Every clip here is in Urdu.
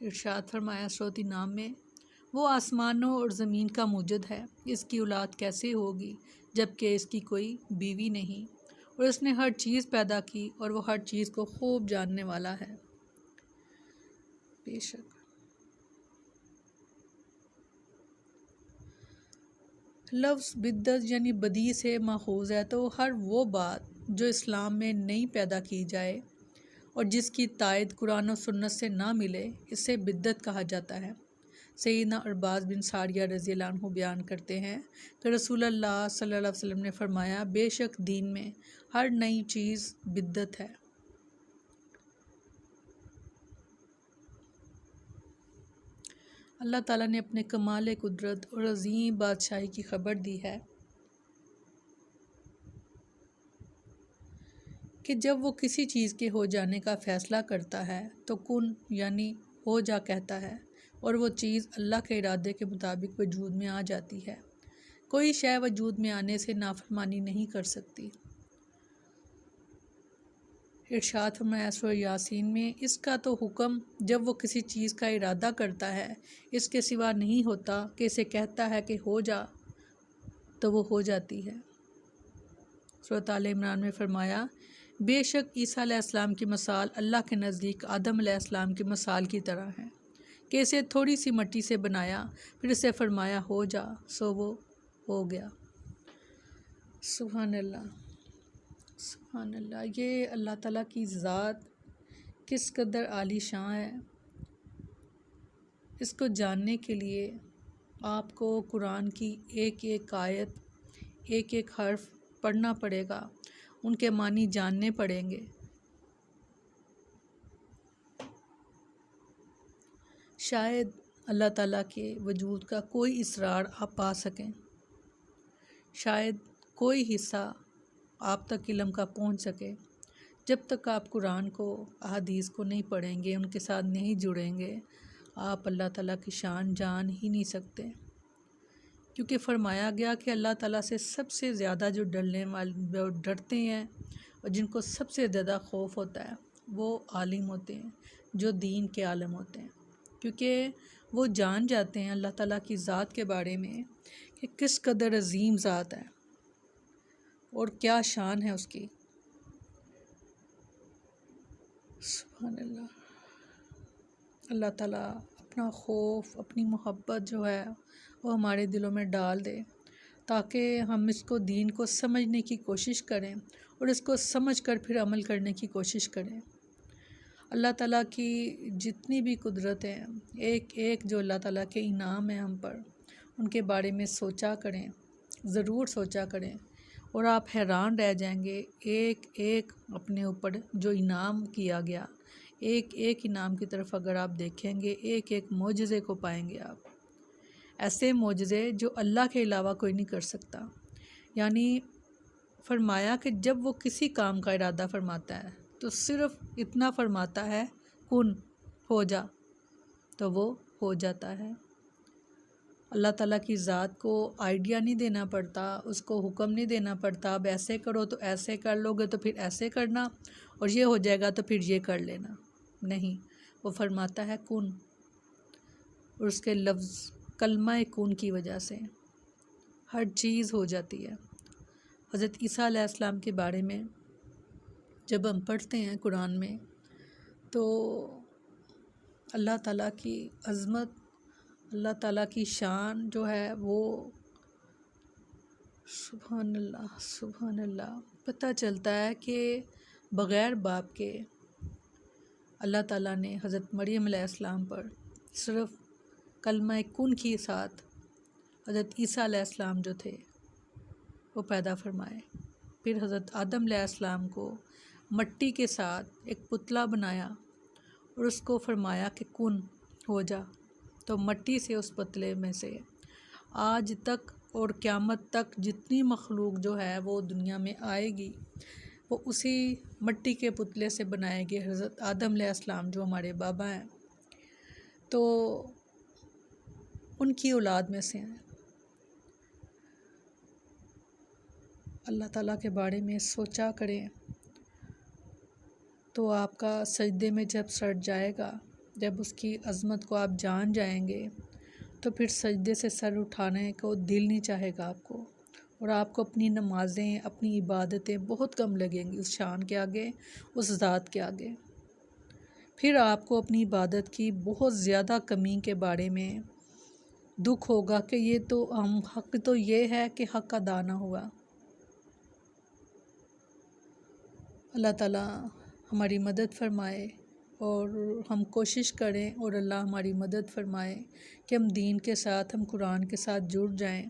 ارشاد فرمایا سورۃ نام میں، وہ آسمانوں اور زمین کا موجد ہے، اس کی اولاد کیسے ہوگی جبکہ اس کی کوئی بیوی نہیں، اور اس نے ہر چیز پیدا کی اور وہ ہر چیز کو خوب جاننے والا ہے۔ بے شک لفظ بدعت یعنی بدی سے ماخوذ ہے، تو ہر وہ بات جو اسلام میں نئی پیدا کی جائے اور جس کی تائید قرآن و سنت سے نہ ملے، اسے بدعت کہا جاتا ہے۔ سیدنا عرباض بن ساریہ رضی اللہ عنہ بیان کرتے ہیں کہ رسول اللہ صلی اللہ علیہ وسلم نے فرمایا، بے شک دین میں ہر نئی چیز بدعت ہے۔ اللہ تعالیٰ نے اپنے کمال قدرت اور عظیم بادشاہی کی خبر دی ہے کہ جب وہ کسی چیز کے ہو جانے کا فیصلہ کرتا ہے تو کن یعنی ہو جا کہتا ہے، اور وہ چیز اللہ کے ارادے کے مطابق وجود میں آ جاتی ہے۔ کوئی شے وجود میں آنے سے نافرمانی نہیں کر سکتی۔ ارشاد فرمایا سورہ یاسین میں، اس کا تو حکم جب وہ کسی چیز کا ارادہ کرتا ہے اس کے سوا نہیں ہوتا کہ اسے کہتا ہے کہ ہو جا تو وہ ہو جاتی ہے۔ سورۃ آل عمران میں فرمایا، بے شک عیسیٰ علیہ السلام کی مثال اللہ کے نزدیک آدم علیہ السلام کی مثال کی طرح ہے کہ اسے تھوڑی سی مٹی سے بنایا، پھر اسے فرمایا ہو جا، سو وہ ہو گیا۔ سبحان اللہ، سبحان اللہ۔ یہ اللہ تعالیٰ کی ذات کس قدر عالی شان ہے، اس کو جاننے کے لیے آپ کو قرآن کی ایک ایک آیت، ایک ایک حرف پڑھنا پڑے گا، ان کے معنی جاننے پڑیں گے۔ شاید اللہ تعالیٰ کے وجود کا کوئی اسرار آپ پا سکیں، شاید کوئی حصہ آپ تک علم کا پہنچ سکے۔ جب تک آپ قرآن کو، احادیث کو نہیں پڑھیں گے، ان کے ساتھ نہیں جڑیں گے، آپ اللہ تعالیٰ کی شان جان ہی نہیں سکتے، کیونکہ فرمایا گیا کہ اللہ تعالیٰ سے سب سے زیادہ جو ڈرتے ہیں اور جن کو سب سے زیادہ خوف ہوتا ہے وہ عالم ہوتے ہیں، جو دین کے عالم ہوتے ہیں، کیونکہ وہ جان جاتے ہیں اللہ تعالیٰ کی ذات کے بارے میں کہ کس قدر عظیم ذات ہے اور کیا شان ہے اس کی۔ سبحان اللہ۔ اللہ تعالیٰ اپنا خوف، اپنی محبت جو ہے وہ ہمارے دلوں میں ڈال دے، تاکہ ہم اس کو، دین کو سمجھنے کی کوشش کریں اور اس کو سمجھ کر پھر عمل کرنے کی کوشش کریں۔ اللہ تعالیٰ کی جتنی بھی قدرتیں، ایک ایک جو اللہ تعالیٰ کے انعام ہیں ہم پر، ان کے بارے میں سوچا کریں، ضرور سوچا کریں، اور آپ حیران رہ جائیں گے ایک ایک اپنے اوپر جو انعام کیا گیا، ایک ایک انعام کی طرف اگر آپ دیکھیں گے، ایک ایک معجزے کو پائیں گے آپ، ایسے معجزے جو اللہ کے علاوہ کوئی نہیں کر سکتا۔ یعنی فرمایا کہ جب وہ کسی کام کا ارادہ فرماتا ہے تو صرف اتنا فرماتا ہے، کن ہو جا، تو وہ ہو جاتا ہے۔ اللہ تعالیٰ کی ذات کو آئیڈیا نہیں دینا پڑتا، اس کو حکم نہیں دینا پڑتا، اب ایسے کرو تو ایسے کر لو گے تو پھر ایسے کرنا، اور یہ ہو جائے گا تو پھر یہ کر لینا، نہیں، وہ فرماتا ہے کن، اور اس کے لفظ کلمہ کن کی وجہ سے ہر چیز ہو جاتی ہے۔ حضرت عیسیٰ علیہ السلام کے بارے میں جب ہم پڑھتے ہیں قرآن میں تو اللہ تعالیٰ کی عظمت، اللہ تعالیٰ کی شان جو ہے وہ سبحان اللہ، سبحان اللہ، پتہ چلتا ہے کہ بغیر باپ کے اللہ تعالیٰ نے حضرت مریم علیہ السلام پر صرف کلمہ کن کے ساتھ حضرت عیسیٰ علیہ السلام جو تھے وہ پیدا فرمائے۔ پھر حضرت آدم علیہ السلام کو مٹی کے ساتھ ایک پتلا بنایا اور اس کو فرمایا کہ کن ہو جا، تو مٹی سے اس پتلے میں سے آج تک اور قیامت تک جتنی مخلوق جو ہے وہ دنیا میں آئے گی وہ اسی مٹی کے پتلے سے بنائے گئے۔ حضرت آدم علیہ السلام جو ہمارے بابا ہیں تو ان کی اولاد میں سے ہیں۔ اللہ تعالیٰ کے بارے میں سوچا کریں تو آپ کا سجدے میں جب سر جائے گا جب اس کی عظمت کو آپ جان جائیں گے تو پھر سجدے سے سر اٹھانے کو دل نہیں چاہے گا آپ کو، اور آپ کو اپنی نمازیں، اپنی عبادتیں بہت کم لگیں گی اس شان کے آگے، اس ذات کے آگے۔ پھر آپ کو اپنی عبادت کی بہت زیادہ کمی کے بارے میں دکھ ہوگا کہ یہ تو حق تو یہ ہے کہ حق ادا نہ ہوا۔ اللہ تعالیٰ ہماری مدد فرمائے اور ہم کوشش کریں، اور اللہ ہماری مدد فرمائے کہ ہم دین کے ساتھ، ہم قرآن کے ساتھ جڑ جائیں۔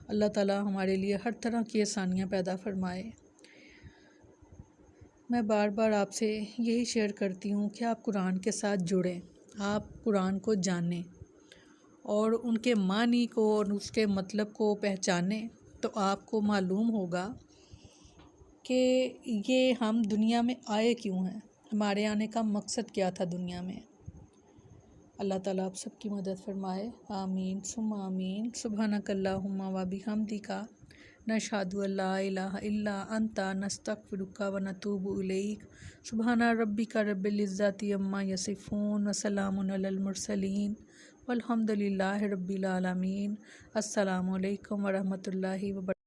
اللہ تعالیٰ ہمارے لیے ہر طرح کی آسانیاں پیدا فرمائے۔ میں بار بار آپ سے یہی شیئر کرتی ہوں کہ آپ قرآن کے ساتھ جڑیں، آپ قرآن کو جانیں اور ان کے معنی کو اور اس کے مطلب کو پہچانیں، تو آپ کو معلوم ہوگا کہ یہ ہم دنیا میں آئے کیوں ہیں، ہمارے آنے کا مقصد کیا تھا دنیا میں۔ اللہ تعالیٰ آپ سب کی مدد فرمائے، آمین ثم آمین۔ سبحانک اللہم و بحمدک، نشہد ان لا الہ الا انت، نستغفرک و نتوب الیک۔ سبحان ربک رب العزت عما یصفون، وسلام علی المرسلین، والحمد للہ رب العالمین۔ السلام علیکم ورحمۃ اللہ وبرکاتہ۔